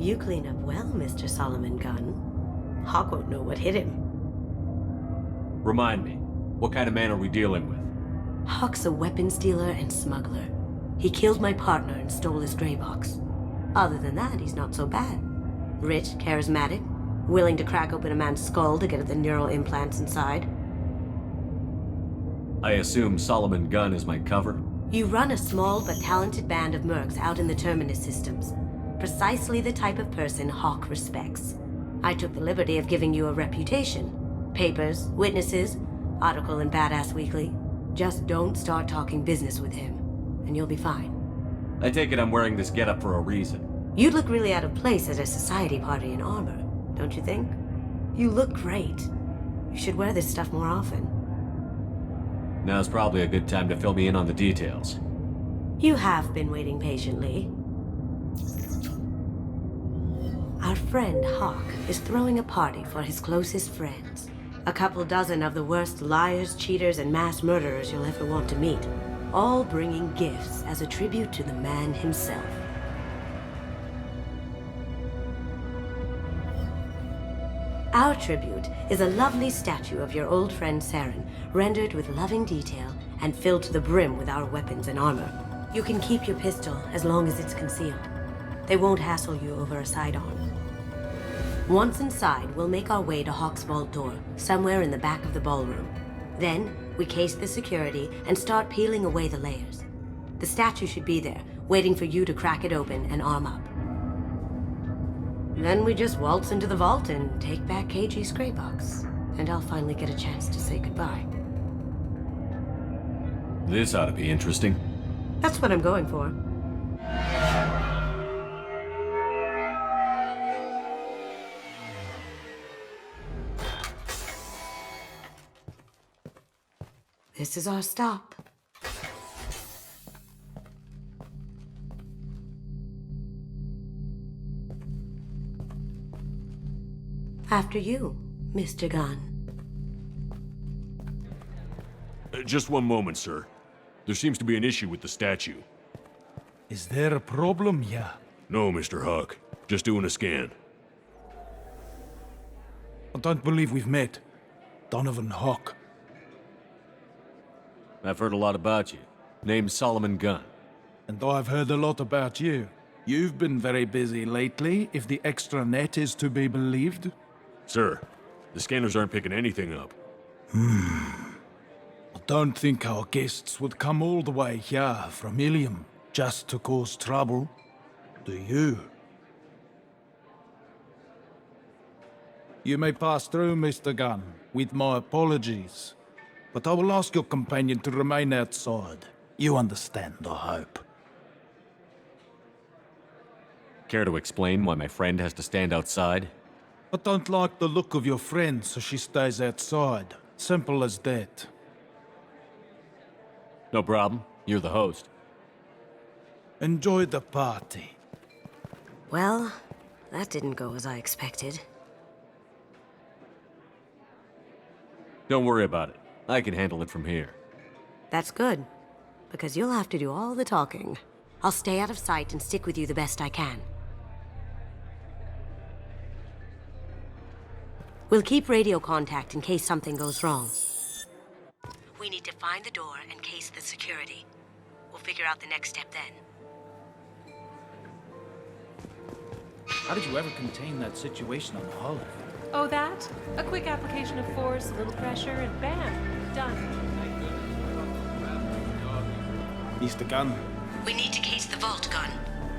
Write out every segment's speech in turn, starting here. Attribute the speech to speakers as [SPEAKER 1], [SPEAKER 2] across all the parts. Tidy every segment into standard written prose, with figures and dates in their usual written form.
[SPEAKER 1] You clean up well, Mr. Solomon Gunn. Hawk won't know what hit him.
[SPEAKER 2] Remind me, what kind of man are we dealing with?
[SPEAKER 1] Hawk's a weapons dealer and smuggler. He killed my partner and stole his gray box. Other than that, he's not so bad. Rich, charismatic, willing to crack open a man's skull to get at the neural implants inside.
[SPEAKER 2] I assume Solomon Gunn is my cover?
[SPEAKER 1] You run a small but talented band of mercs out in the Terminus systems. Precisely the type of person Hawk respects. I took the liberty of giving you a reputation. Papers, witnesses, article in Badass Weekly. Just don't start talking business with him, and you'll be fine.
[SPEAKER 2] I take it I'm wearing this getup for a reason.
[SPEAKER 1] You'd look really out of place at a society party in armor, don't you think? You look great. You should wear this stuff more often.
[SPEAKER 2] Now's probably a good time to fill me in on the details.
[SPEAKER 1] You have been waiting patiently. Our friend Hawk is throwing a party for his closest friends. A couple dozen of the worst liars, cheaters, and mass murderers you'll ever want to meet. All bringing gifts as a tribute to the man himself. Our tribute is a lovely statue of your old friend Saren, rendered with loving detail and filled to the brim with our weapons and armor. You can keep your pistol as long as it's concealed. They won't hassle you over a sidearm. Once inside, we'll make our way to Hawk's vault door, somewhere in the back of the ballroom. Then, we case the security and start peeling away the layers. The statue should be there, waiting for you to crack it open and arm up. Then we just waltz into the vault and take back KG's gray box. And I'll finally get a chance to say goodbye.
[SPEAKER 2] This ought to be interesting.
[SPEAKER 1] That's what I'm going for. This is our stop. After you, Mr. Gunn.
[SPEAKER 2] Just one moment, sir. There seems to be an issue with the statue.
[SPEAKER 3] Is there a problem here?
[SPEAKER 2] No, Mr. Hawk. Just doing a scan.
[SPEAKER 3] I don't believe we've met. Donovan Hawk.
[SPEAKER 2] I've heard a lot about you. Name's Solomon Gunn.
[SPEAKER 3] And I've heard a lot about you. You've been very busy lately, if the extra net is to be believed.
[SPEAKER 2] Sir, the scanners aren't picking anything up.
[SPEAKER 3] I don't think our guests would come all the way here from Ilium just to cause trouble. Do you? You may pass through, Mr. Gunn, with my apologies. But I will ask your companion to remain outside. You understand, I hope.
[SPEAKER 2] Care to explain why my friend has to stand outside?
[SPEAKER 3] I don't like the look of your friend, so she stays outside. Simple as that.
[SPEAKER 2] No problem. You're the host.
[SPEAKER 3] Enjoy the party.
[SPEAKER 1] Well, that didn't go as I expected.
[SPEAKER 2] Don't worry about it. I can handle it from here.
[SPEAKER 1] That's good, because you'll have to do all the talking. I'll stay out of sight and stick with you the best I can. We'll keep radio contact in case something goes wrong. We need to find the door and case the security. We'll figure out the next step then.
[SPEAKER 4] How did you ever contain that situation on Hollow?
[SPEAKER 5] Oh, that? A quick application of force, a little pressure, and bam, done.
[SPEAKER 3] Mr. Gunn.
[SPEAKER 1] We need to case the vault, Gun.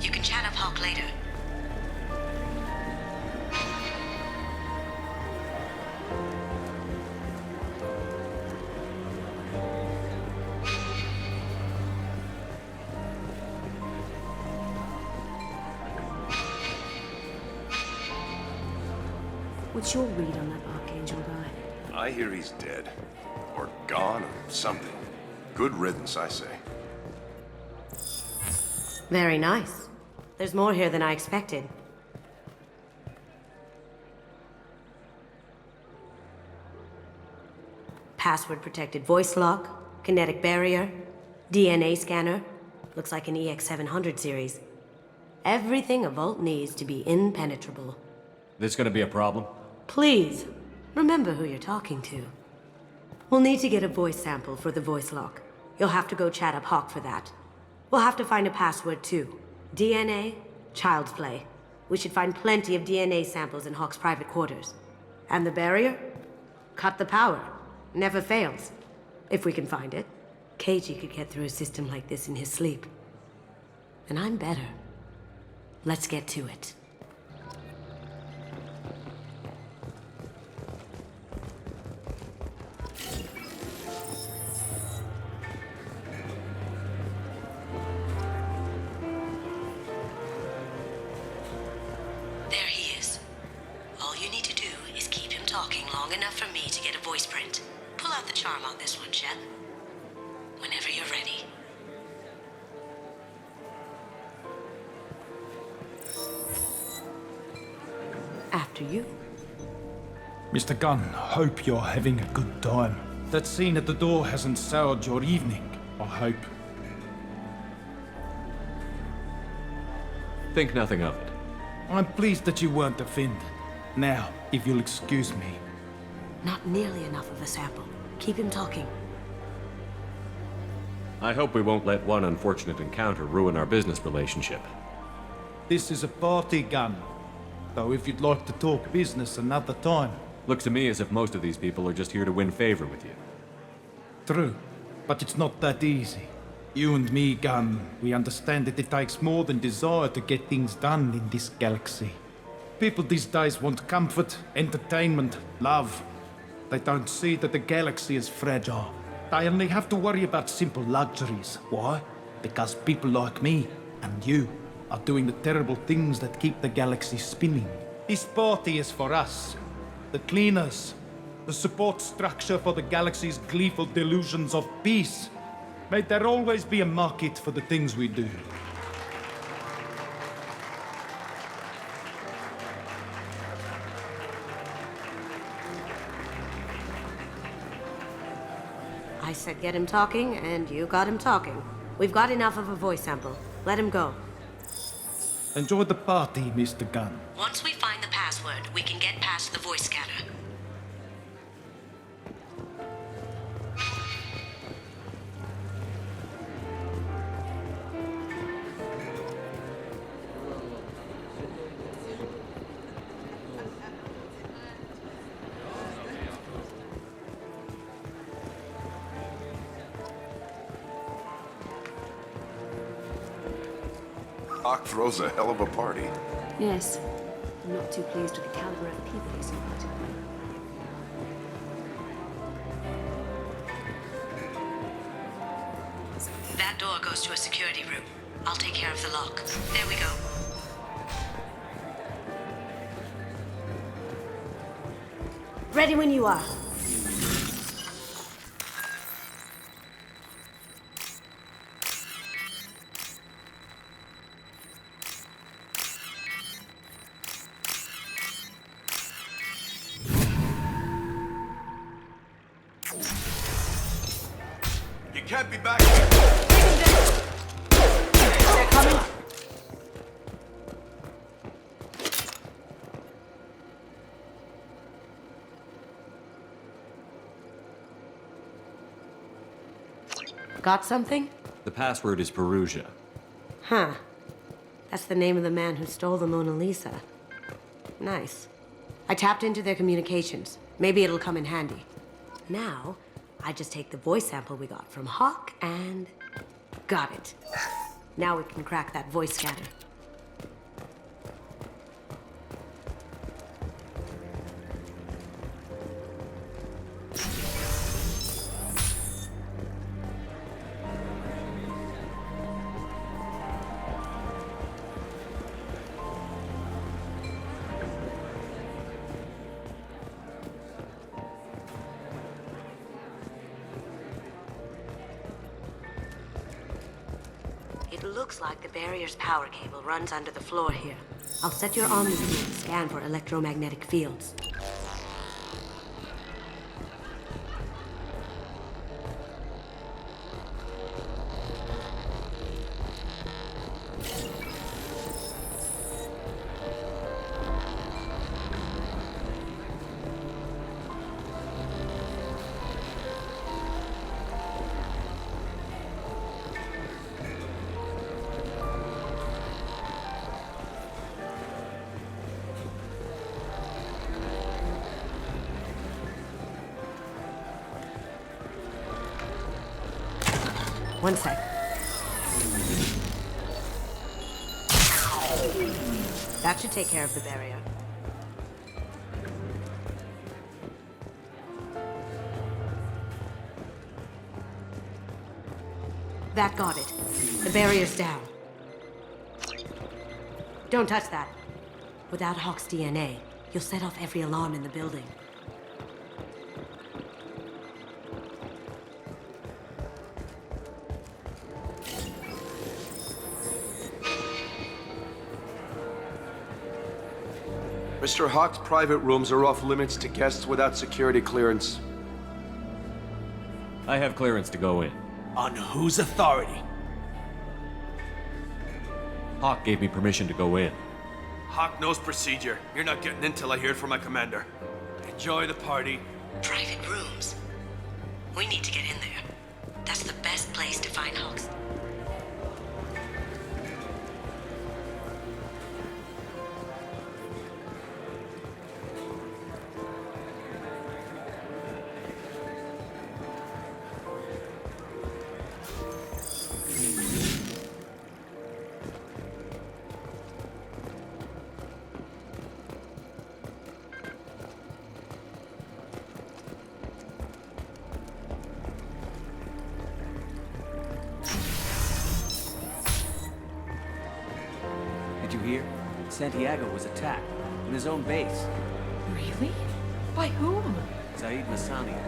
[SPEAKER 1] You can chat up Hawk later. What's your read on that Archangel guy?
[SPEAKER 6] I hear he's dead. Or gone, or something. Good riddance, I say.
[SPEAKER 1] Very nice. There's more here than I expected. Password-protected voice lock, kinetic barrier, DNA scanner. Looks like an EX700 series. Everything a vault needs to be impenetrable.
[SPEAKER 2] This gonna be a problem?
[SPEAKER 1] Please, remember who you're talking to. We'll need to get a voice sample for the voice lock. You'll have to go chat up Hawk for that. We'll have to find a password too. DNA, child's play. We should find plenty of DNA samples in Hawk's private quarters. And the barrier? Cut the power. Never fails. If we can find it. KG could get through a system like this in his sleep. And I'm better. Let's get to it. There he is. All you need to do is keep him talking long enough for me to get a voice print. Pull out the charm on this one, Shep. Whenever you're ready. After you.
[SPEAKER 3] Mr. Gunn, hope you're having a good time. That scene at the door hasn't soured your evening, I hope.
[SPEAKER 2] Think nothing of it.
[SPEAKER 3] I'm pleased that you weren't offended. Now, if you'll excuse me.
[SPEAKER 1] Not nearly enough of a sample. Keep him talking.
[SPEAKER 2] I hope we won't let one unfortunate encounter ruin our business relationship.
[SPEAKER 3] This is a party, Gunn. Though if you'd like to talk business another time.
[SPEAKER 2] Looks to me as if most of these people are just here to win favor with you.
[SPEAKER 3] True, but it's not that easy. You and me, Gunn, we understand that it takes more than desire to get things done in this galaxy. People these days want comfort, entertainment, love. They don't see that the galaxy is fragile. They only have to worry about simple luxuries. Why? Because people like me and you are doing the terrible things that keep the galaxy spinning. This party is for us, the cleaners, the support structure for the galaxy's gleeful delusions of peace. May there always be a market for the things we do.
[SPEAKER 1] I said get him talking, and you got him talking. We've got enough of a voice sample. Let him go.
[SPEAKER 3] Enjoy the party, Mr. Gunn.
[SPEAKER 1] Once we find the password, we can get past the voice scanner.
[SPEAKER 6] Hawk throws a hell of a party.
[SPEAKER 7] Yes. I'm not too pleased with the caliber of people he selected.
[SPEAKER 1] That door goes to a security room. I'll take care of the lock. There we go. Ready when you are.
[SPEAKER 6] You can't be back here.
[SPEAKER 1] They're coming. Got something?
[SPEAKER 2] The password is Perugia.
[SPEAKER 1] Huh. That's the name of the man who stole the Mona Lisa. Nice. I tapped into their communications. Maybe it'll come in handy. Now, I just take the voice sample we got from Hawk and... got it. Now we can crack that voice scanner. It looks like the barrier's power cable runs under the floor here. I'll set your omni to scan for electromagnetic fields. One sec. That should take care of the barrier. That got it. The barrier's down. Don't touch that. Without Hawk's DNA, you'll set off every alarm in the building.
[SPEAKER 8] Mr. Hawk's private rooms are off limits to guests without security clearance.
[SPEAKER 2] I have clearance to go in.
[SPEAKER 4] On whose authority?
[SPEAKER 2] Hawk gave me permission to go in.
[SPEAKER 8] Hawk knows procedure. You're not getting in till I hear it from my commander. Enjoy the party.
[SPEAKER 1] Private rooms. We need to get in there. That's the best place to find Hawks.
[SPEAKER 9] Did you hear? Santiago was attacked in his own base.
[SPEAKER 5] Really? By whom?
[SPEAKER 9] Zaid Massani.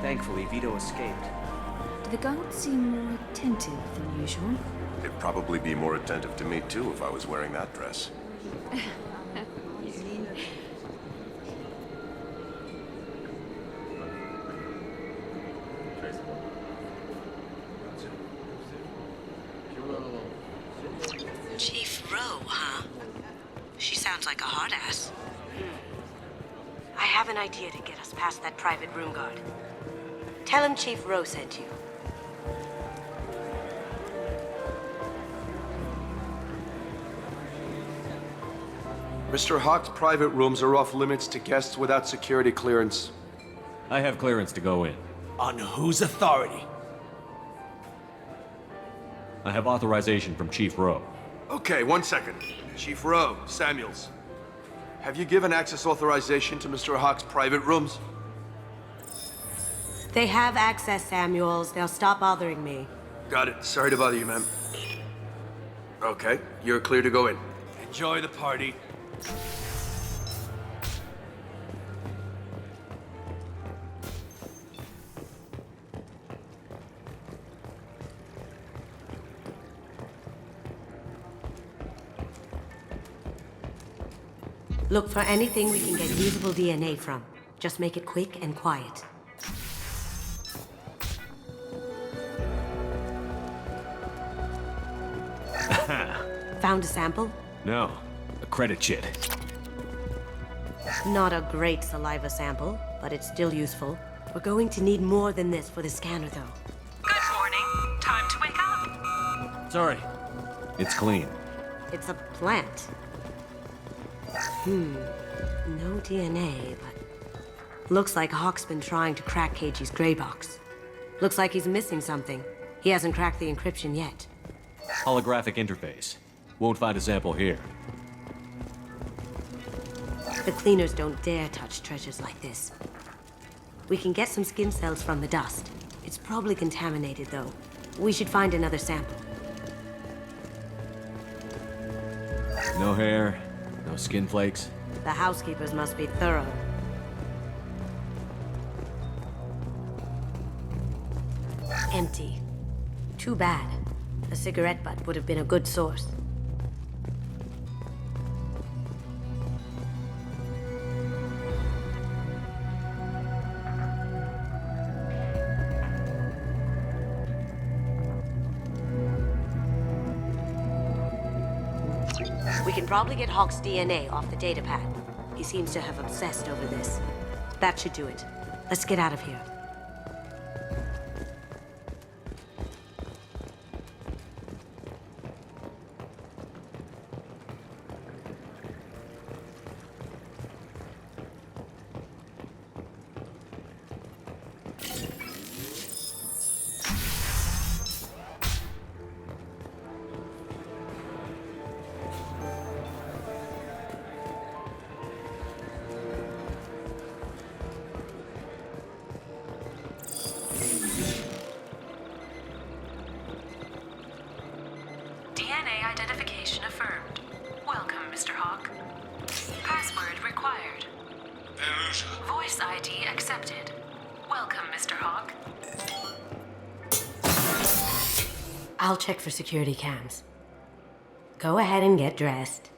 [SPEAKER 9] Thankfully, Vito escaped.
[SPEAKER 7] Do the guards seem more attentive than usual?
[SPEAKER 6] They'd probably be more attentive to me, too, if I was wearing that dress.
[SPEAKER 1] Chief Rowe, huh? She sounds like a hard ass. I have an idea to get us past that private room guard. Tell him Chief Rowe sent you.
[SPEAKER 8] Mr. Hawk's private rooms are off limits to guests without security clearance.
[SPEAKER 2] I have clearance to go in.
[SPEAKER 4] On whose authority?
[SPEAKER 2] I have authorization from Chief Rowe.
[SPEAKER 8] Okay, 1 second. Chief Rowe, Samuels. Have you given access authorization to Mr. Hawk's private rooms?
[SPEAKER 1] They have access, Samuels. They'll stop bothering me.
[SPEAKER 8] Got it. Sorry to bother you, ma'am. Okay, you're clear to go in. Enjoy the party.
[SPEAKER 1] Look for anything we can get usable DNA from. Just make it quick and quiet. Found a sample?
[SPEAKER 2] No, a credit chit.
[SPEAKER 1] Not a great saliva sample, but it's still useful. We're going to need more than this for the scanner, though.
[SPEAKER 5] Good morning. Time to wake up.
[SPEAKER 2] Sorry. It's clean.
[SPEAKER 1] It's a plant. No DNA, but... Looks like Hawk's been trying to crack KG's gray box. Looks like he's missing something. He hasn't cracked the encryption yet.
[SPEAKER 2] Holographic interface. Won't find a sample here.
[SPEAKER 1] The cleaners don't dare touch treasures like this. We can get some skin cells from the dust. It's probably contaminated, though. We should find another sample.
[SPEAKER 2] No hair, no skin flakes.
[SPEAKER 1] The housekeepers must be thorough. Empty. Too bad. A cigarette butt would have been a good source. We can probably get Hawk's DNA off the datapad. He seems to have obsessed over this. That should do it. Let's get out of here.
[SPEAKER 10] Voice ID accepted. Welcome, Mr. Hawk.
[SPEAKER 1] I'll check for security cams. Go ahead and get dressed.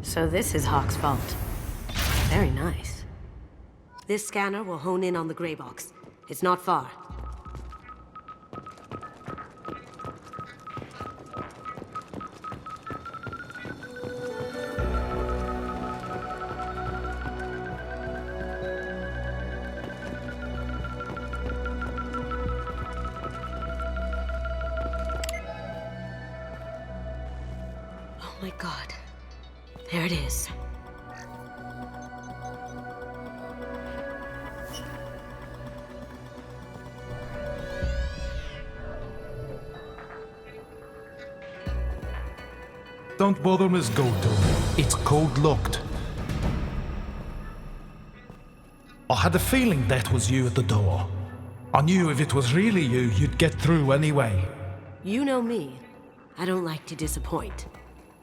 [SPEAKER 1] So this is Hawk's vault. Very nice. This scanner will hone in on the gray box. It's not far. Oh my God. There it is.
[SPEAKER 3] Don't bother, Miss Goto. It's code locked. I had a feeling that was you at the door. I knew if it was really you, you'd get through anyway.
[SPEAKER 1] You know me. I don't like to disappoint.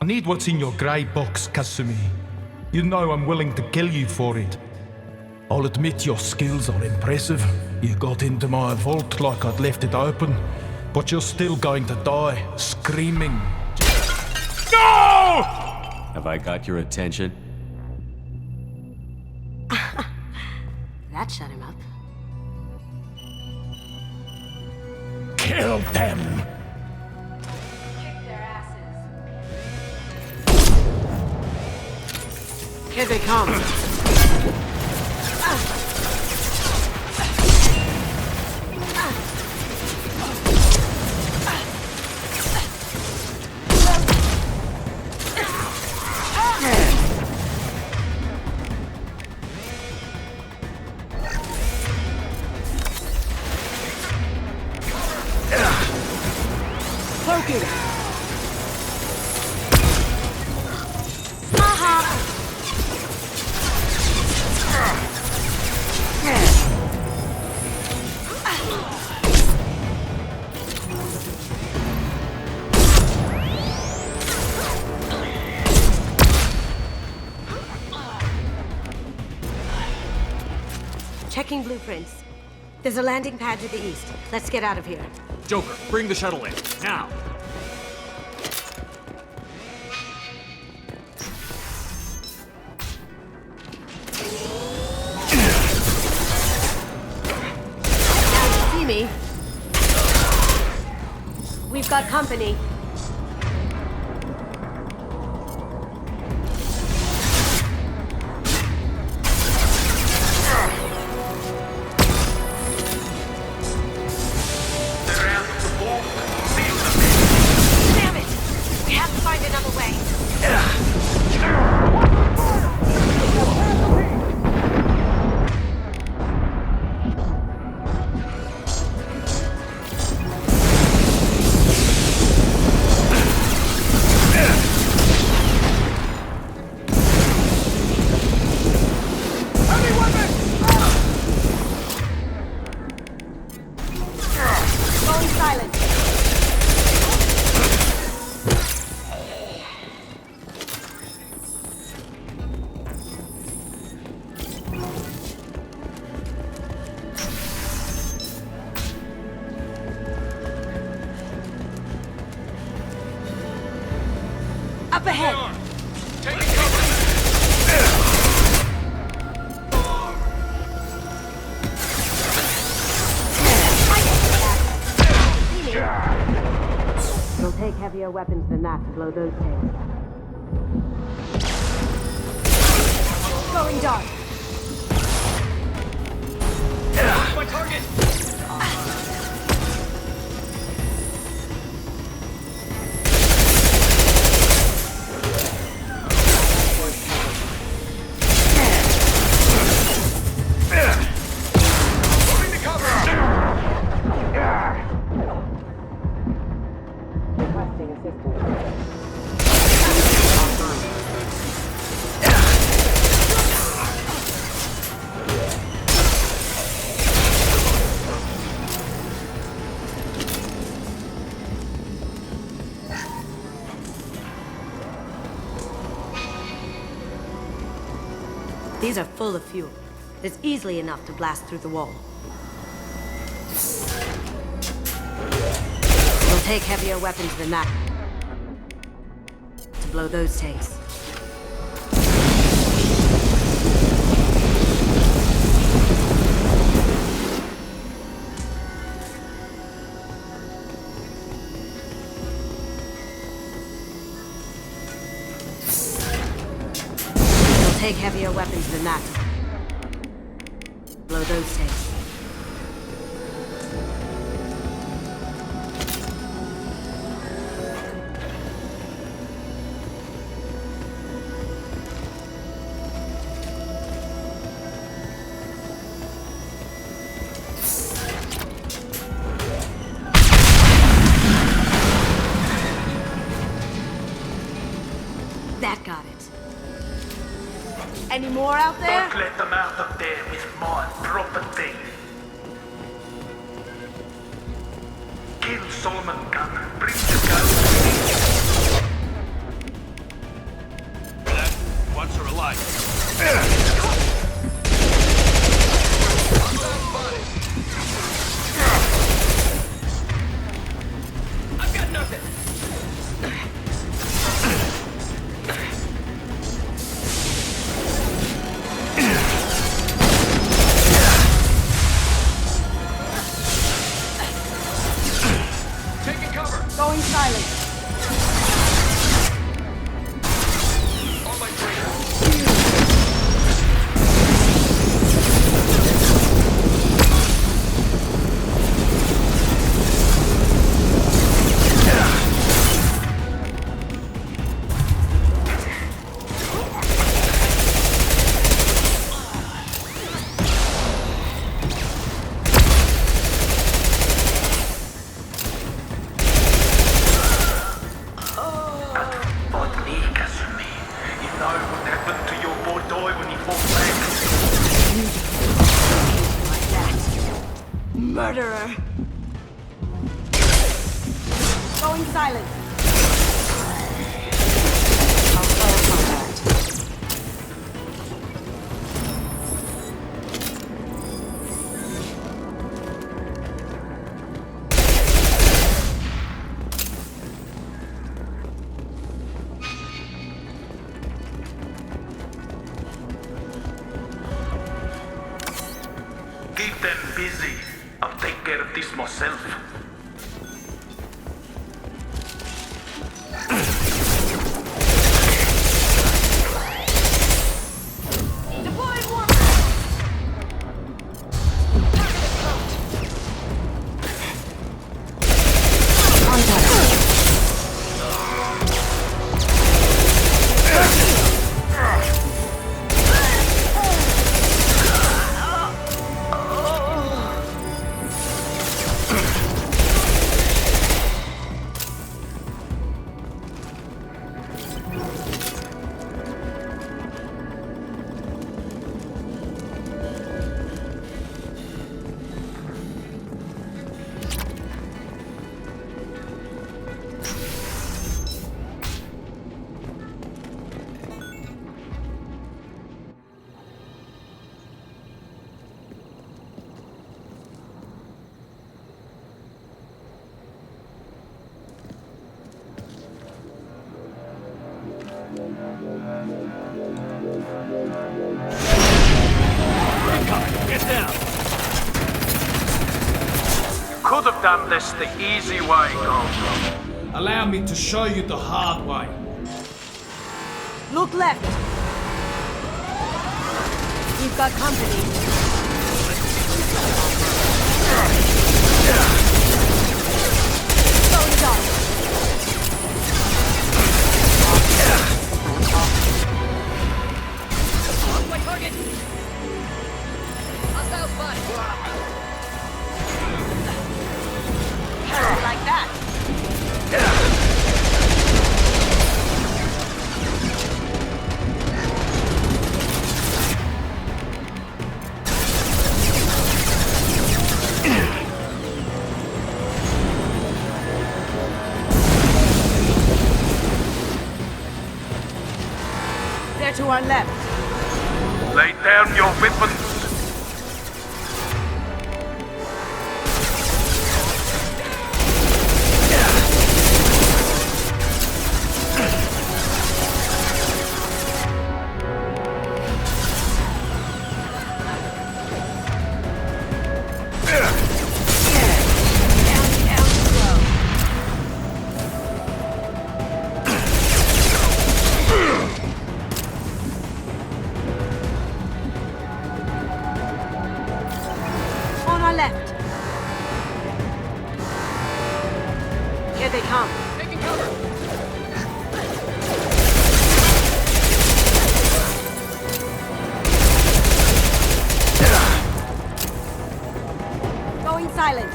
[SPEAKER 3] I need what's in your grey box, Kasumi. You know I'm willing to kill you for it. I'll admit your skills are impressive. You got into my vault like I'd left it open, but you're still going to die, screaming. No!
[SPEAKER 9] Have I got your attention?
[SPEAKER 1] That shut him up.
[SPEAKER 3] Kill them!
[SPEAKER 1] Here they come. Cloaking. Checking blueprints. There's a landing pad to the east. Let's get out of here.
[SPEAKER 2] Joker, bring the shuttle in, now!
[SPEAKER 1] Now you see me. We've got company. ahead! It'll take heavier weapons than that to blow those things. Going dark.
[SPEAKER 4] My target! Moving to cover!
[SPEAKER 1] Requesting assistance. These are full of fuel. It's easily enough to blast through the wall. It'll take heavier weapons than that to blow those tanks. Take heavier weapons than that. Blow those tanks. That got it. Any more out there?
[SPEAKER 11] Don't let them out of there with my property. Kill Solomon Gunn. Bring the gun.
[SPEAKER 8] That once or alive.
[SPEAKER 4] I've got nothing! Taking cover!
[SPEAKER 1] Going silent.
[SPEAKER 4] On my trail!
[SPEAKER 1] Murderer! Going silent. I'll fire contact.
[SPEAKER 11] Keep them busy. I'll take care of this myself.
[SPEAKER 1] Deploying warp.
[SPEAKER 11] done this the easy way, Gold.
[SPEAKER 3] Allow me to show you the hard way.
[SPEAKER 1] Look left. We've got company. Going dark.
[SPEAKER 4] Lost my target! Hostile spotted!
[SPEAKER 1] Like that. They're to our left.
[SPEAKER 11] Lay down your weapons.
[SPEAKER 1] On our left. Here they come.
[SPEAKER 4] Taking cover!
[SPEAKER 1] Going silent.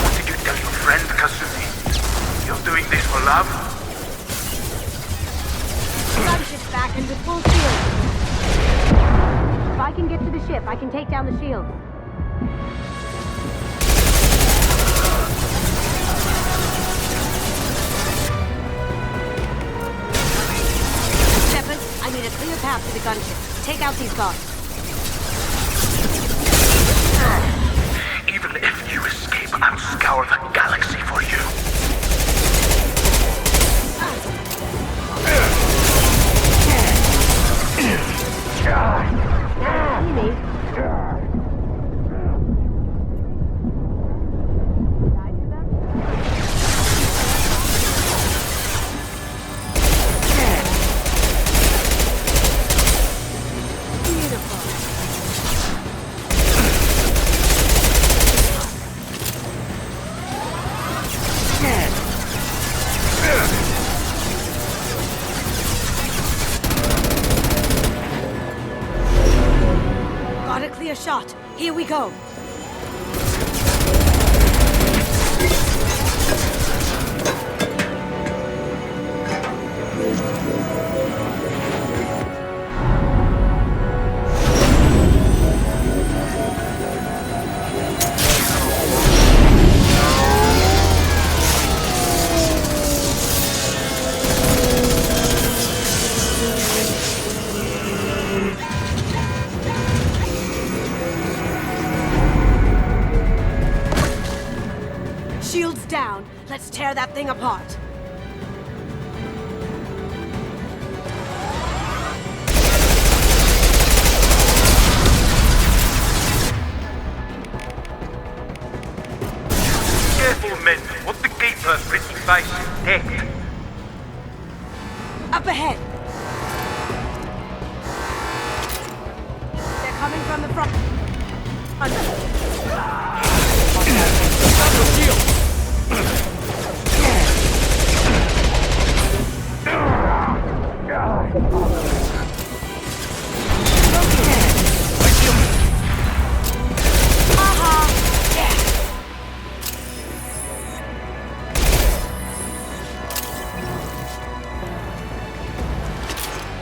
[SPEAKER 11] What did you tell your friend, Kasumi? You're doing this for love?
[SPEAKER 1] Gunship's back into full shield. If I can get to the ship, I can take down the shield. Shepard, I need a clear path to the gunship. Take out these guards.
[SPEAKER 11] Even if you escape, I'll scour the galaxy for you.
[SPEAKER 1] See me? Did I do that? Got a clear shot. Here we go. Shields down. Let's tear that thing apart.
[SPEAKER 11] Careful, men. What the gate's pretty face is decked.
[SPEAKER 1] Up ahead. They're coming from the front.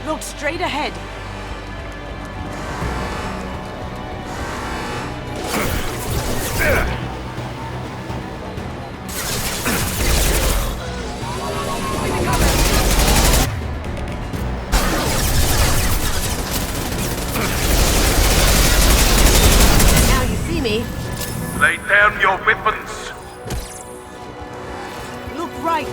[SPEAKER 1] Look straight ahead. Now you see me.
[SPEAKER 11] down your weapons.
[SPEAKER 1] Look right!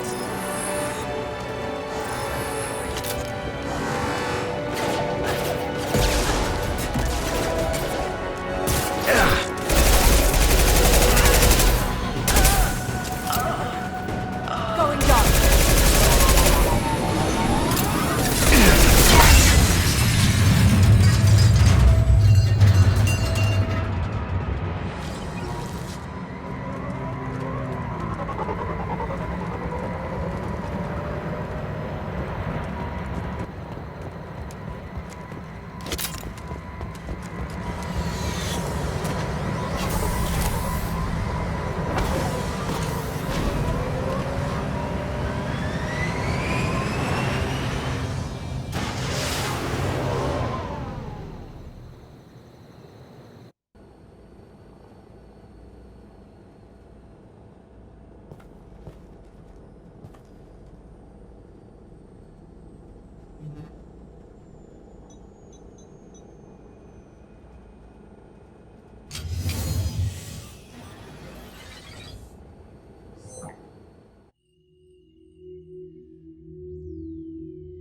[SPEAKER 1] Going dark.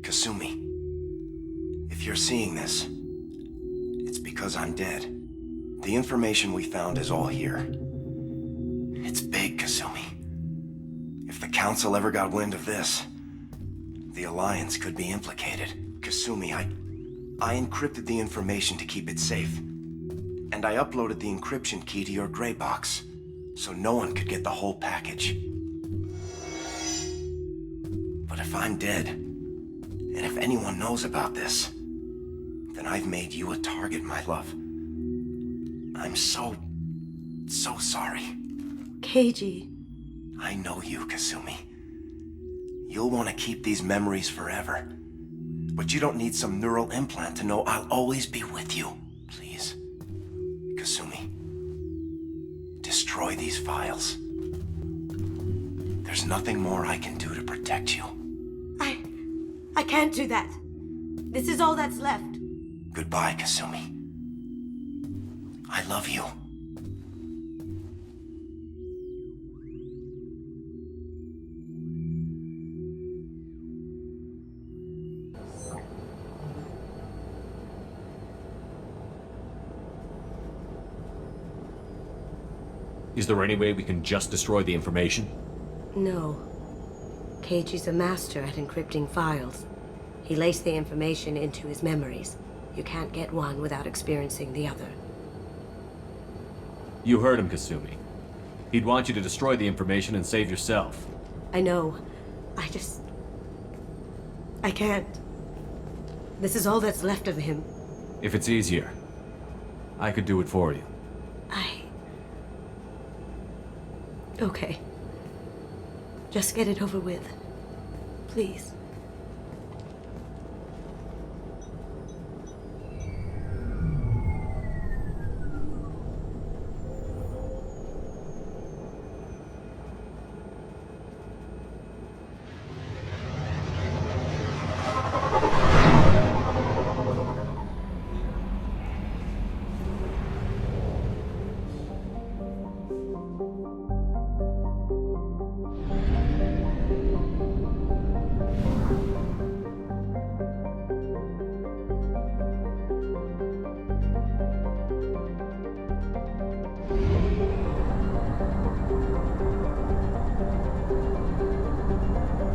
[SPEAKER 8] Kasumi, if you're seeing this, it's because I'm dead. The information we found is all here. It's big, Kasumi. If the Council ever got wind of this, the Alliance could be implicated. Kasumi, I encrypted the information to keep it safe. And I uploaded the encryption key to your gray box, so no one could get the whole package. But if I'm dead, and if anyone knows about this, then I've made you a target, my love. I'm so sorry.
[SPEAKER 1] Keiji.
[SPEAKER 8] I know you, Kasumi. You'll want to keep these memories forever. But you don't need some neural implant to know I'll always be with you. Please, Kasumi, destroy these files. There's nothing more I can do to protect you.
[SPEAKER 1] I can't do that. This is all that's left.
[SPEAKER 8] Goodbye, Kasumi. I love you.
[SPEAKER 2] Is there any way we can just destroy the information?
[SPEAKER 1] No. Keiji's a master at encrypting files. He laced the information into his memories. You can't get one without experiencing the other.
[SPEAKER 2] You heard him, Kasumi. He'd want you to destroy the information and save yourself.
[SPEAKER 1] I know. I can't. This is all that's left of him.
[SPEAKER 2] If it's easier, I could do it for you.
[SPEAKER 1] Okay. Just get it over with. Please.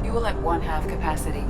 [SPEAKER 12] Fuel at 1/2 capacity.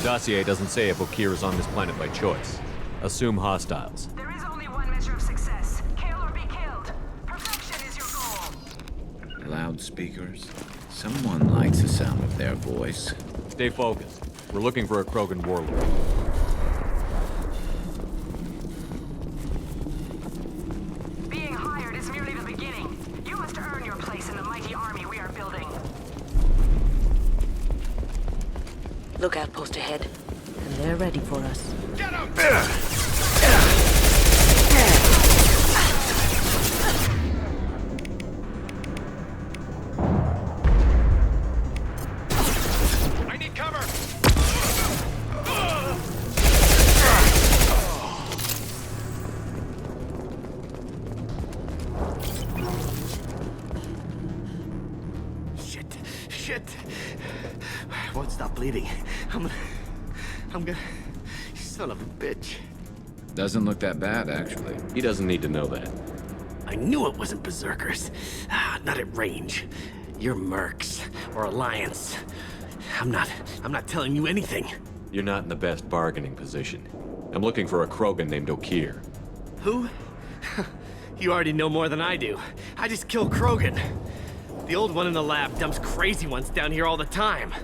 [SPEAKER 2] dossier doesn't say if Okeer is on this planet by choice. Assume hostiles.
[SPEAKER 10] There is only one measure of success. Kill or be killed. Perfection is your goal.
[SPEAKER 12] Loudspeakers. Someone likes the sound of their voice.
[SPEAKER 2] Stay focused. We're looking for a Krogan warlord.
[SPEAKER 10] Being hired is merely the beginning. You must earn your place in the mighty army we are building.
[SPEAKER 1] Look outpost ahead, and they're ready for us.
[SPEAKER 4] Get him! I need cover!
[SPEAKER 8] Shit. I won't stop bleeding. I'm gonna... Son of a bitch.
[SPEAKER 12] Doesn't look that bad, actually.
[SPEAKER 2] He doesn't need to know that.
[SPEAKER 8] I knew it wasn't berserkers. Not at range. You're mercs or Alliance. I'm not telling you anything.
[SPEAKER 2] You're not in the best bargaining position. I'm looking for a Krogan named Okeer.
[SPEAKER 8] Who? You already know more than I do. I just kill Krogan. The old one in the lab dumps crazy ones down here all the time.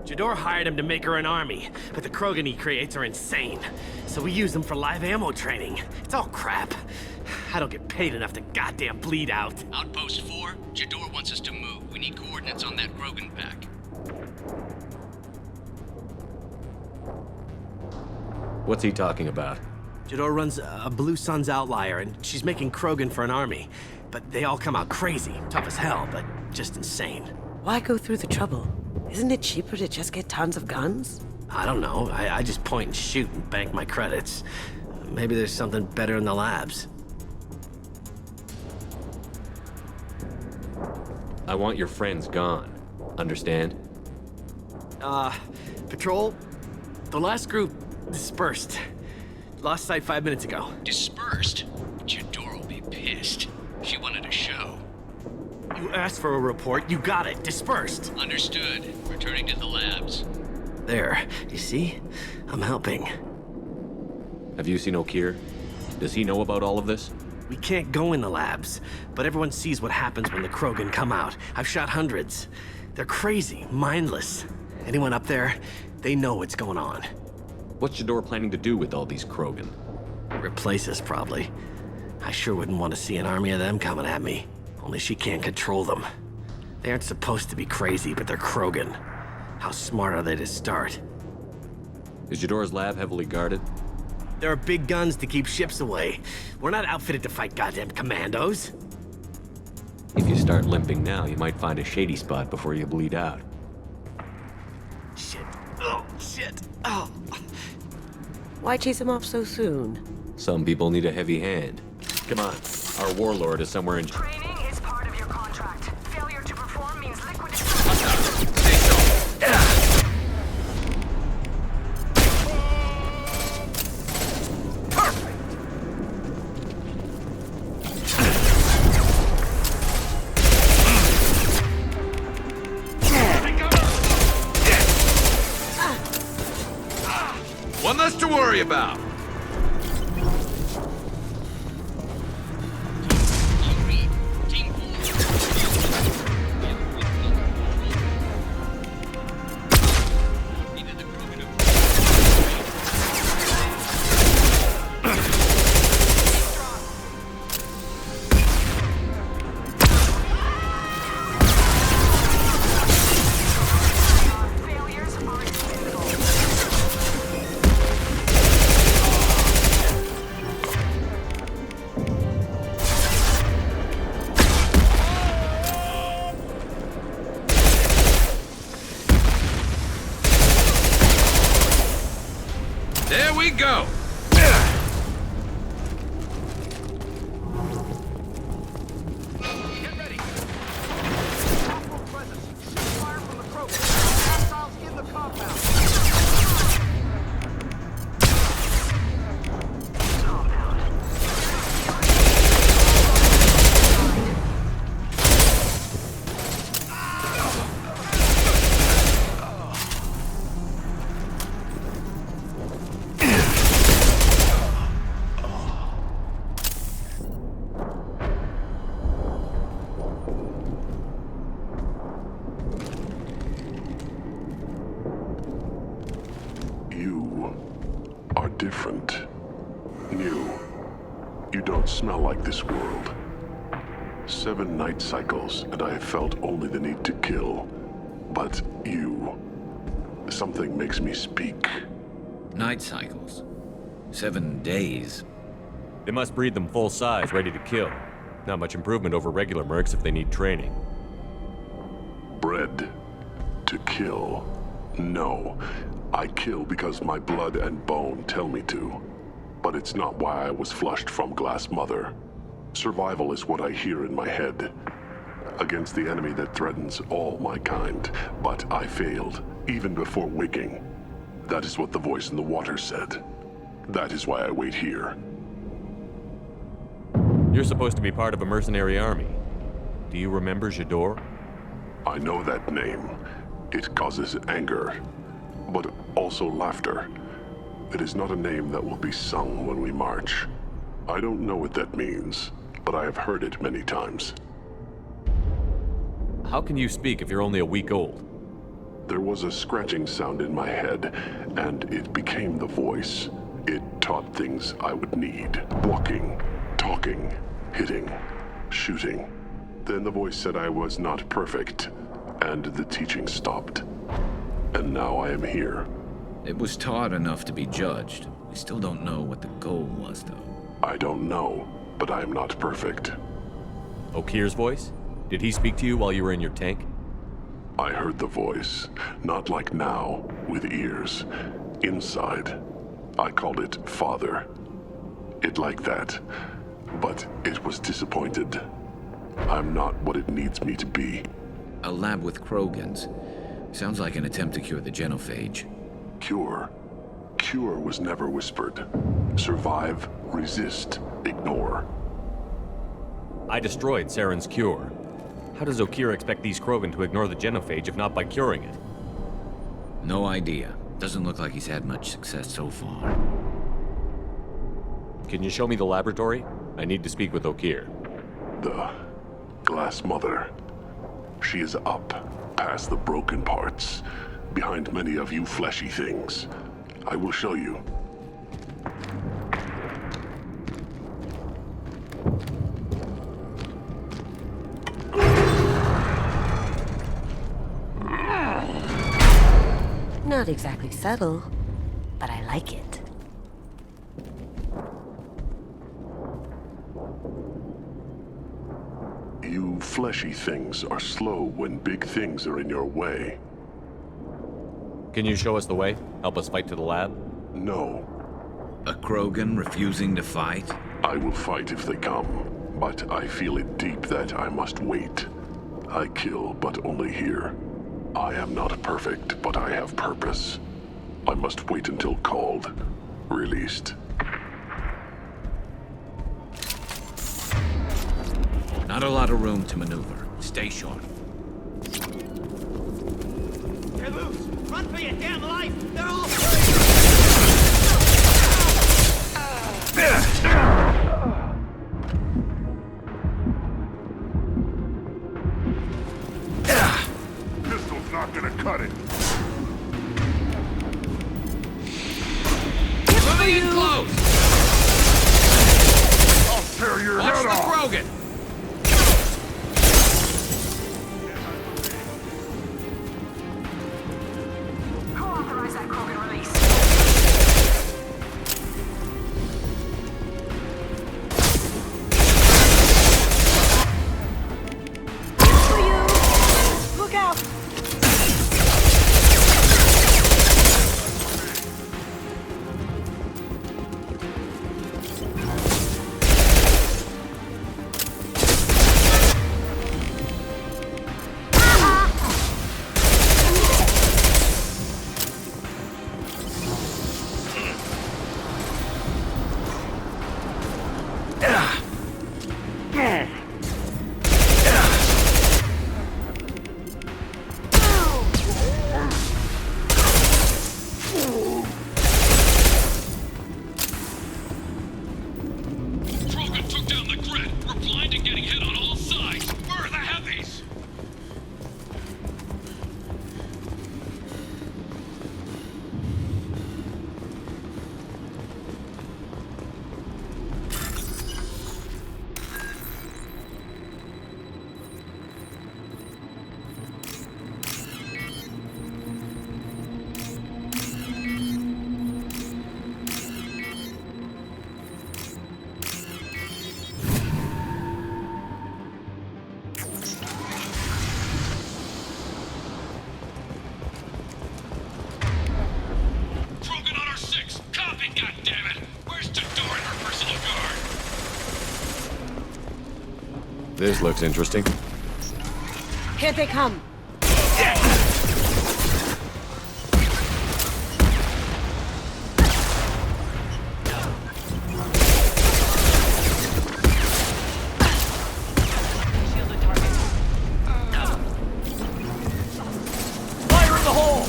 [SPEAKER 8] Jador hired him to make her an army, but the Krogan he creates are insane. So we use them for live ammo training. It's all crap. I don't get paid enough to goddamn bleed out.
[SPEAKER 13] Outpost 4, Jador wants us to move. We need coordinates on that Krogan pack.
[SPEAKER 2] What's he talking about?
[SPEAKER 8] Jador runs a Blue Suns outlier, and she's making Krogan for an army. But they all come out crazy, tough as hell, but just insane.
[SPEAKER 1] Why go through the trouble? Isn't it cheaper to just get tons of guns?
[SPEAKER 8] I don't know. I just point and shoot and bank my credits. Maybe there's something better in the labs.
[SPEAKER 2] I want your friends gone. Understand?
[SPEAKER 8] Patrol, the last group dispersed. Lost sight 5 minutes ago.
[SPEAKER 13] Dispersed? Jador will be pissed. She wanted a show.
[SPEAKER 8] You asked for a report, you got it. Dispersed.
[SPEAKER 13] Understood. Returning to the labs.
[SPEAKER 8] There, you see? I'm helping.
[SPEAKER 2] Have you seen Okeer? Does he know about all of this?
[SPEAKER 8] We can't go in the labs, but everyone sees what happens when the Krogan come out. I've shot hundreds. They're crazy, mindless. Anyone up there, they know what's going on.
[SPEAKER 2] What's Jador planning to do with all these Krogan?
[SPEAKER 8] Replace us, probably. I sure wouldn't want to see an army of them coming at me. Only she can't control them. They aren't supposed to be crazy, but they're Krogan. How smart are they to start?
[SPEAKER 2] Is Jador's lab heavily guarded?
[SPEAKER 8] There are big guns to keep ships away. We're not outfitted to fight goddamn commandos.
[SPEAKER 2] If you start limping now, you might find a shady spot before you bleed out.
[SPEAKER 8] Shit. Oh, shit. Oh.
[SPEAKER 1] Why chase him off so soon?
[SPEAKER 2] Some people need a heavy hand. Come on, our warlord is somewhere in...
[SPEAKER 10] Training is part of your contract. Failure to perform means liquidation.
[SPEAKER 12] One less to worry about. There we go!
[SPEAKER 4] Get ready! Actual presence. Fire from the Krogan. Hostiles in the compound.
[SPEAKER 14] you are different. New. You don't smell like this world. 7 night cycles, and I have felt only the need to kill. But you... something makes me speak.
[SPEAKER 12] Night cycles? 7 days?
[SPEAKER 2] They must breed them full size, ready to kill. Not much improvement over regular mercs if they need training.
[SPEAKER 14] Bred to kill. No. I kill because my blood and bone tell me to. But it's not why I was flushed from Glass Mother. Survival is what I hear in my head. Against the enemy that threatens all my kind. But I failed, even before waking. That is what the voice in the water said. That is why I wait here.
[SPEAKER 2] You're supposed to be part of a mercenary army. Do you remember J'ador?
[SPEAKER 14] I know that name. It causes anger, but also laughter. It is not a name that will be sung when we march. I don't know what that means, but I have heard it many times.
[SPEAKER 2] How can you speak if you're only a week old?
[SPEAKER 14] There was a scratching sound in my head, and it became the voice. It taught things I would need. Walking, talking, hitting, shooting. Then the voice said I was not perfect, and the teaching stopped. And now I am here.
[SPEAKER 12] It was taught enough to be judged. We still don't know what the goal was, though.
[SPEAKER 14] I don't know, but I am not perfect.
[SPEAKER 2] Okir's voice? Did he speak to you while you were in your tank?
[SPEAKER 14] I heard the voice, not like now, with ears. Inside. I called it Father. It like that. But it was disappointed. I'm not what it needs me to be.
[SPEAKER 12] A lab with Krogans. Sounds like an attempt to cure the genophage.
[SPEAKER 14] Cure? Cure was never whispered. Survive, resist, ignore.
[SPEAKER 2] I destroyed Saren's cure. How does Okir expect these Krogan to ignore the genophage if not by curing it?
[SPEAKER 12] No idea. Doesn't look like he's had much success so far.
[SPEAKER 2] Can you show me the laboratory? I need to speak with Okir.
[SPEAKER 14] The Glass Mother. She is up, past the broken parts, behind many of you fleshy things. I will show you.
[SPEAKER 1] Not exactly subtle, but I like it.
[SPEAKER 14] You fleshy things are slow when big things are in your way.
[SPEAKER 2] Can you show us the way? Help us fight to the lab?
[SPEAKER 14] No.
[SPEAKER 12] A Krogan refusing to fight?
[SPEAKER 14] I will fight if they come, but I feel it deep that I must wait. I kill, but only here. I am not perfect, but I have purpose. I must wait until called, released.
[SPEAKER 12] Not a lot of room to maneuver. Stay sharp.
[SPEAKER 4] They're loose! Run for your damn life! They're all...
[SPEAKER 14] Pistol's not gonna cut it.
[SPEAKER 12] Moving in close!
[SPEAKER 14] I'll tear your
[SPEAKER 12] Watch
[SPEAKER 14] head
[SPEAKER 12] the
[SPEAKER 14] off!
[SPEAKER 12] Krogan!
[SPEAKER 10] Who authorized that Krogan release?
[SPEAKER 1] For you! Look out!
[SPEAKER 2] This looks interesting.
[SPEAKER 1] Here they come.
[SPEAKER 4] Fire in the hole!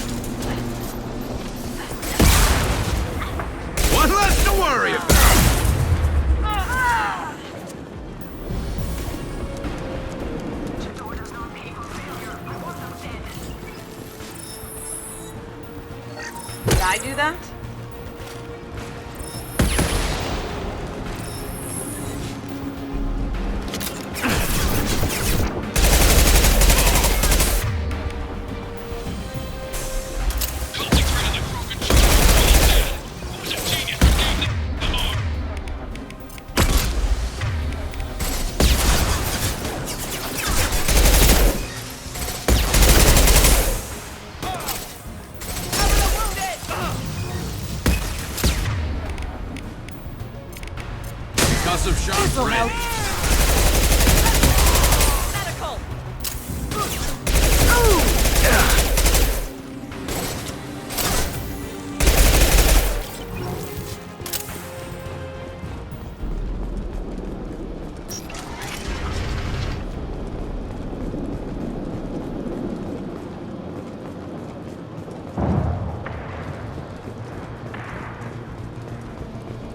[SPEAKER 12] One less to worry about.
[SPEAKER 10] Did I do that?
[SPEAKER 12] Concussive shock ready.
[SPEAKER 10] Medical!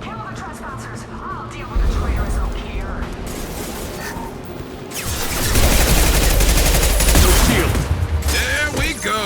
[SPEAKER 10] Kill the trespassers. I'll deal with the traitors over here.
[SPEAKER 12] No shield. There we go.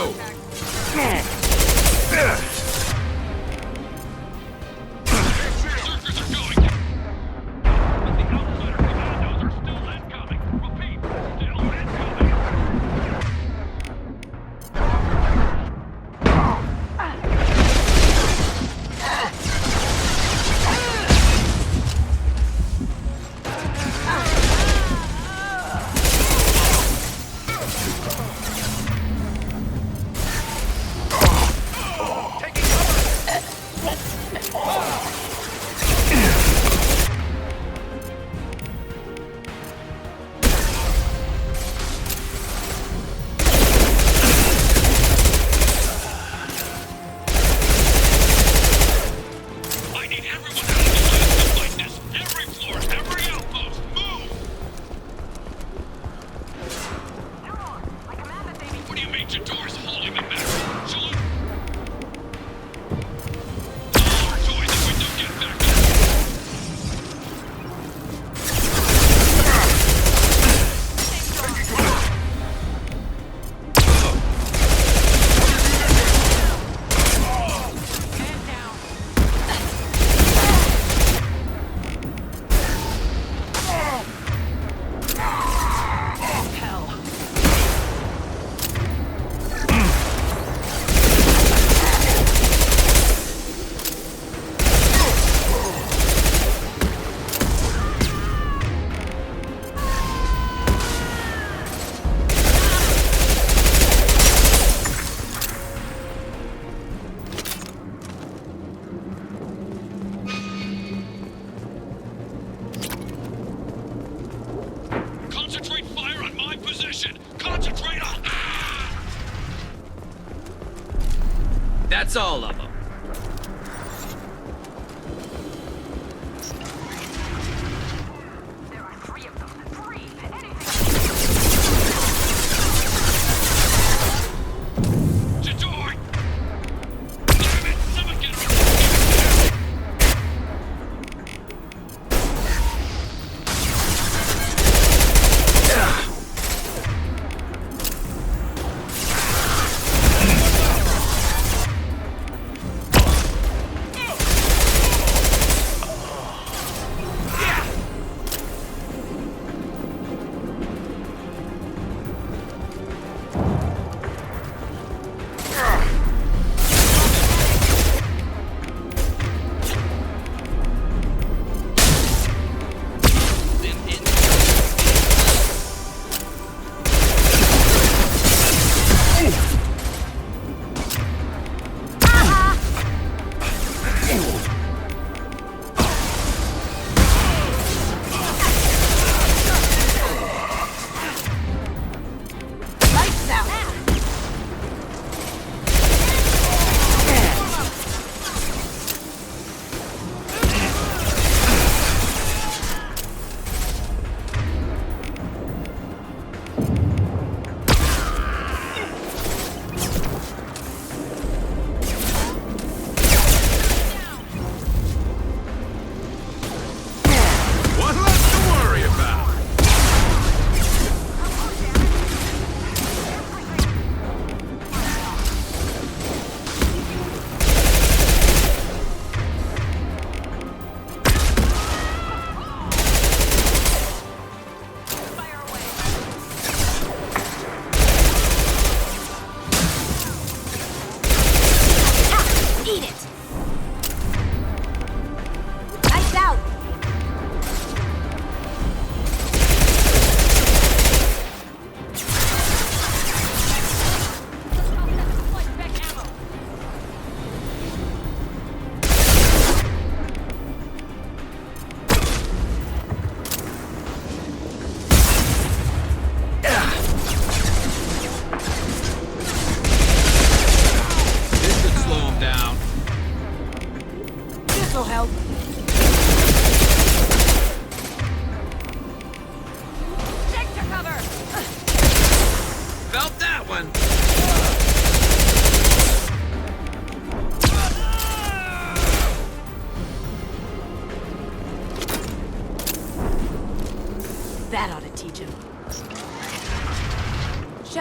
[SPEAKER 12] That's all of them.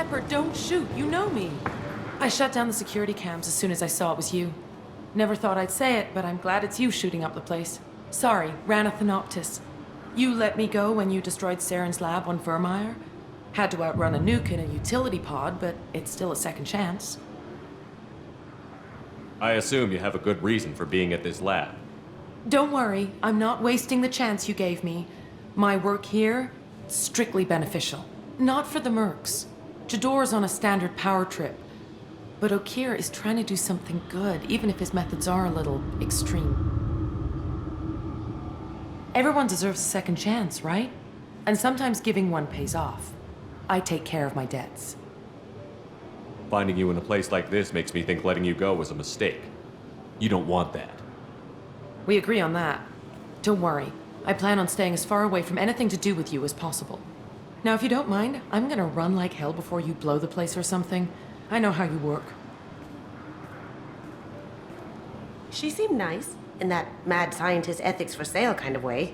[SPEAKER 5] Shepard, don't shoot. You know me. I shut down the security cams as soon as I saw it was you. Never thought I'd say it, but I'm glad it's you shooting up the place. Sorry, ran a Thanoptis. You let me go when you destroyed Saren's lab on Vermeer. Had to outrun a nuke in a utility pod, but it's still a second chance.
[SPEAKER 2] I assume you have a good reason for being at this lab.
[SPEAKER 5] Don't worry, I'm not wasting the chance you gave me. My work here, strictly beneficial. Not for the mercs. Jador's on a standard power trip. But Okeer is trying to do something good, even if his methods are a little extreme. Everyone deserves a second chance, right? And sometimes giving one pays off. I take care of my debts.
[SPEAKER 2] Finding you in a place like this makes me think letting you go was a mistake. You don't want that.
[SPEAKER 5] We agree on that. Don't worry. I plan on staying as far away from anything to do with you as possible. Now, if you don't mind, I'm gonna run like hell before you blow the place or something. I know how you work.
[SPEAKER 1] She seemed nice, in that mad scientist ethics for sale kind of way.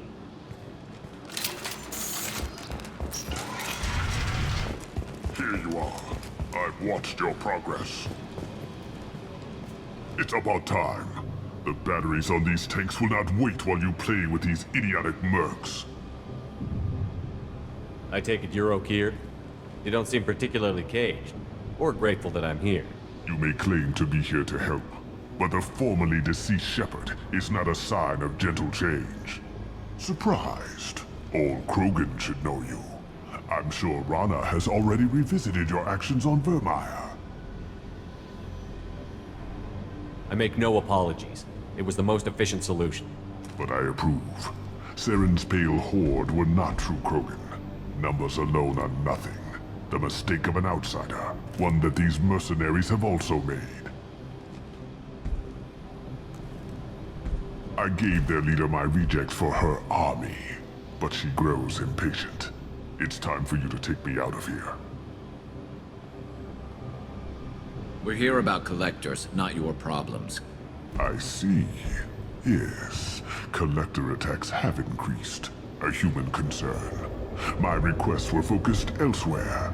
[SPEAKER 14] Here you are. I've watched your progress. It's about time. The batteries on these tanks will not wait while you play with these idiotic mercs.
[SPEAKER 2] I take it you're Okeer? You don't seem particularly caged, or grateful that I'm here.
[SPEAKER 14] You may claim to be here to help, but the formerly deceased Shepard is not a sign of gentle change. Surprised? Old Krogan should know you. I'm sure Rana has already revisited your actions on Vermeer.
[SPEAKER 2] I make no apologies. It was the most efficient solution.
[SPEAKER 14] But I approve. Saren's pale horde were not true Krogan. Numbers alone are nothing. The mistake of an outsider, one that these mercenaries have also made. I gave their leader my rejects for her army, but she grows impatient. It's time for you to take me out of here.
[SPEAKER 12] We're here about collectors, not your problems.
[SPEAKER 14] I see. Yes, collector attacks have increased. A human concern. My requests were focused elsewhere.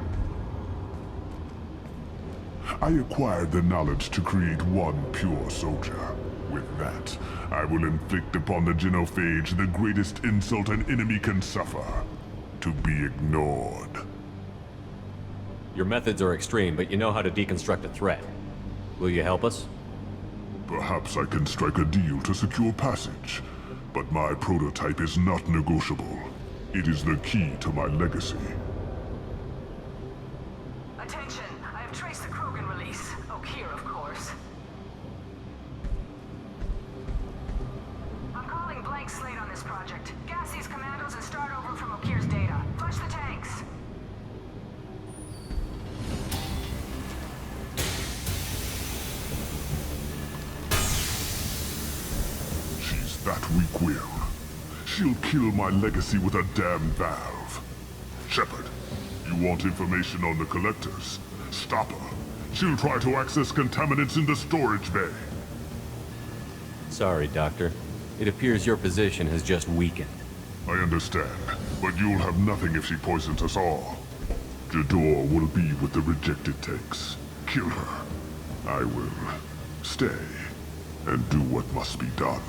[SPEAKER 14] I acquired the knowledge to create one pure soldier. With that, I will inflict upon the genophage the greatest insult an enemy can suffer. To be ignored.
[SPEAKER 2] Your methods are extreme, but you know how to deconstruct a threat. Will you help us?
[SPEAKER 14] Perhaps I can strike a deal to secure passage, but my prototype is not negotiable. It is the key to my legacy.
[SPEAKER 10] Attention, I have traced the Krogan release. Okeer, of course. I'm calling blank slate on this project. Gas these commandos and start over from Okeer's data. Flush the tanks.
[SPEAKER 14] She's that weak-willed. She'll kill my legacy with a damn valve. Shepard, you want information on the collectors? Stop her. She'll try to access contaminants in the storage bay.
[SPEAKER 2] Sorry, Doctor. It appears your position has just weakened.
[SPEAKER 14] I understand, but you'll have nothing if she poisons us all. Jador will be with the rejected tanks. Kill her. I will stay and do what must be done.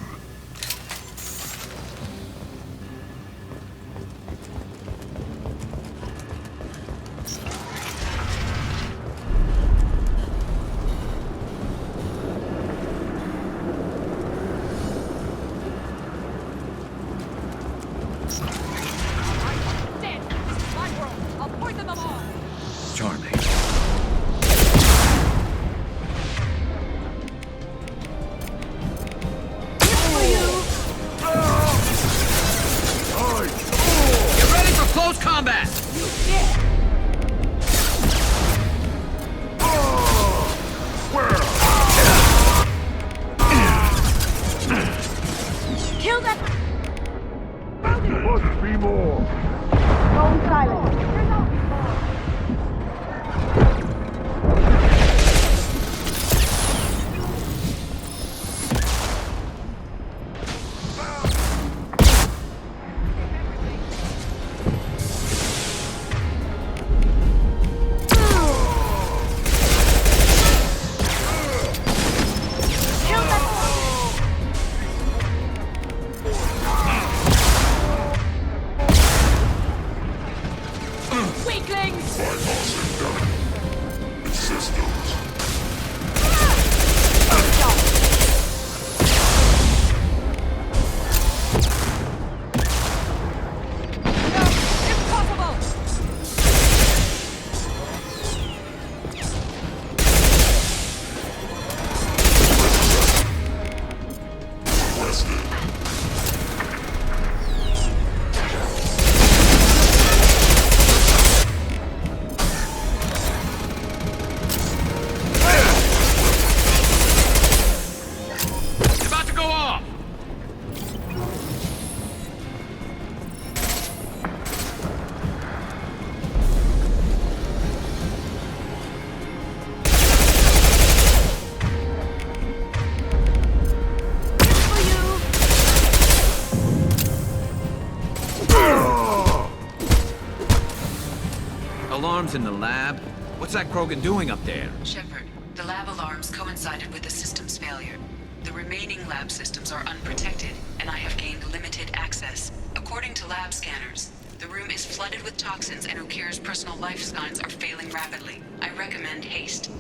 [SPEAKER 12] alarms in the lab? What's that Krogan doing up there?
[SPEAKER 15] Shepard, the lab alarms coincided with the system's failure. The remaining lab systems are unprotected, and I have gained limited access. According to lab scanners, the room is flooded with toxins and Okira's personal life signs are failing rapidly. I recommend haste.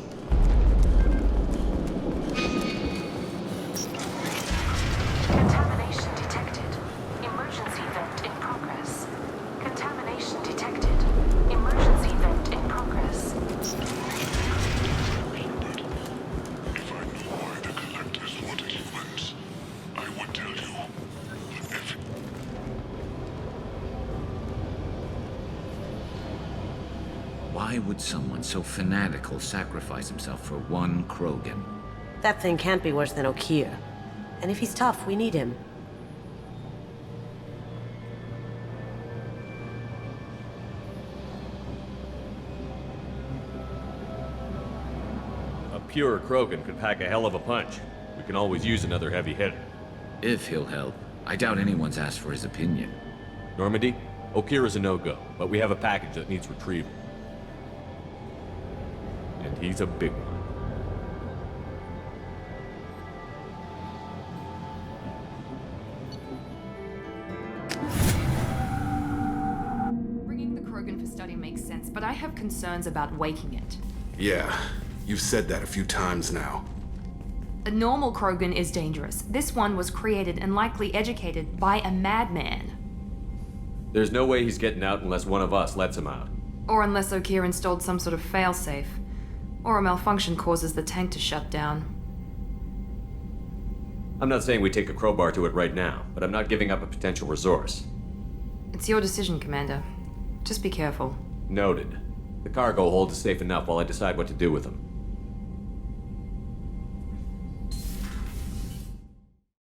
[SPEAKER 10] Contamination detected. Emergency vent in progress. Contamination detected. Emergency vent in progress.
[SPEAKER 14] If I knew why the collectors wanted humans, I would tell you. But if...
[SPEAKER 12] Why would someone so fanatical sacrifice himself for one Krogan?
[SPEAKER 1] That thing can't be worse than Okir. And if he's tough, we need him.
[SPEAKER 2] A pure Krogan could pack a hell of a punch. We can always use another heavy hitter.
[SPEAKER 12] If he'll help. I doubt anyone's asked for his opinion.
[SPEAKER 2] Normandy, Okir is a no-go, but we have a package that needs retrieval. And he's a big one.
[SPEAKER 16] Bringing the Krogan for study makes sense, but I have concerns about waking it.
[SPEAKER 17] Yeah, you've said that a few times now.
[SPEAKER 16] A normal Krogan is dangerous. This one was created and likely educated by a madman.
[SPEAKER 2] There's no way he's getting out unless one of us lets him out.
[SPEAKER 16] Or unless Okir installed some sort of failsafe. Or a malfunction causes the tank to shut down.
[SPEAKER 2] I'm not saying we take a crowbar to it right now, but I'm not giving up a potential resource.
[SPEAKER 16] It's your decision, Commander. Just be careful.
[SPEAKER 2] Noted. The cargo hold is safe enough while I decide what to do with them.